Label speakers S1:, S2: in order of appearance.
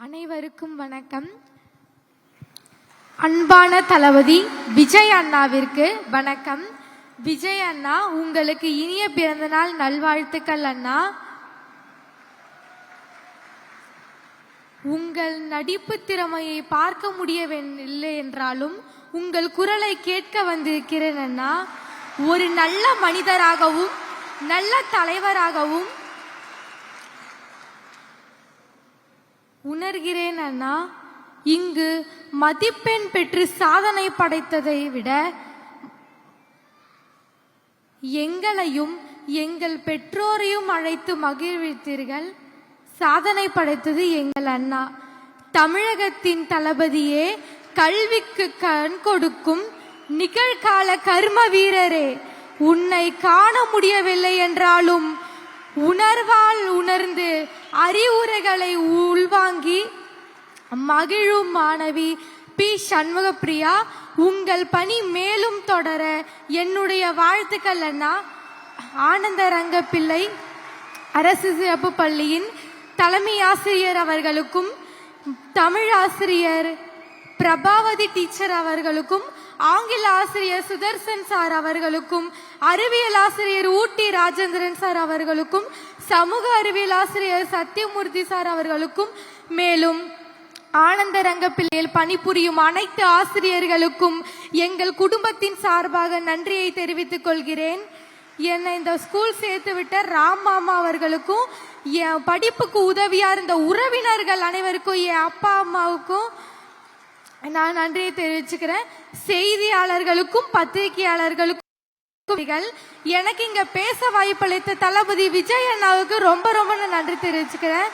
S1: அனைவருக்கும் வணக்கம். அன்பான தளபதி விஜய் அண்ணாவிற்கு வணக்கம். விஜய் அண்ணா, உங்களுக்கு இனிய பிறந்தநாள் நல்வாழ்த்துக்கள் அண்ணா. உங்கள் நடிப்பு திறமையை பார்க்க முடியவில்லை என்றாலும் உங்கள் குரலை கேட்க வந்திருக்கிறேன் அண்ணா. ஒரு நல்ல மனிதராகவும் நல்ல தலைவராகவும் உணர்கிறேன் அண்ணா. இங்கு மதிப்பெண் பெற்று சாதனை படைத்ததை விட எங்களையும் எங்கள் பெற்றோரையும் அழைத்து மகிழ்வித்தீர்கள். சாதனை படைத்தது எங்கள் அண்ணா. தமிழகத்தின் தளபதியே, கல்விக்கு கண் கொடுக்கும் நிகழ்கால கர்ம வீரரே, உன்னை காண முடியவில்லை என்றாலும் உணர்வால் உணர்ந்து அறிவுரைகளை உள்வாங்கி மகிழும் மாணவி பி. சண்முகப்பிரியா, உங்கள் பணி மேலும் தொடர என்னுடைய வாழ்த்துக்கள் அண்ணா. ஆனந்த ரங்கப்பிள்ளை அரசு சிறப்பு பள்ளியின் தலைமை ஆசிரியர் அவர்களுக்கும், தமிழ் ஆசிரியர் பிரபாவதி டீச்சர் அவர்களுக்கும், ஆங்கில ஆசிரியர் சுதர்சன் சார் அவர்களுக்கும், அறிவியல் ஆசிரியர் ஊட்டி ராஜேந்திரன் சார் அவர்களுக்கும், சமூக அறிவியல் ஆசிரியர் சத்தியமூர்த்தி சார் அவர்களுக்கும், மேலும் ஆனந்த ரங்கப்பிள்ளையில் பணிபுரியும் அனைத்து ஆசிரியர்களுக்கும் எங்கள் குடும்பத்தின் சார்பாக நன்றியை தெரிவித்துக் கொள்கிறேன். என்னை இந்த ஸ்கூல் சேர்த்து விட்ட ராம் மாமா அவர்களுக்கும், என் படிப்புக்கு உதவியா இருந்த உறவினர்கள் அனைவருக்கும், என் அப்பா அம்மாவுக்கும் நான் நன்றியை தெரிவிச்சுக்கிறேன். செய்தியாளர்களுக்கும் பத்திரிகையாளர்களுக்கும் எனக்கு இங்க பேச வாய்ப்பளித்த தளபதி விஜய் அண்ணாவுக்கு ரொம்ப ரொம்ப நன்றி தெரிவிச்சுக்கிறேன்.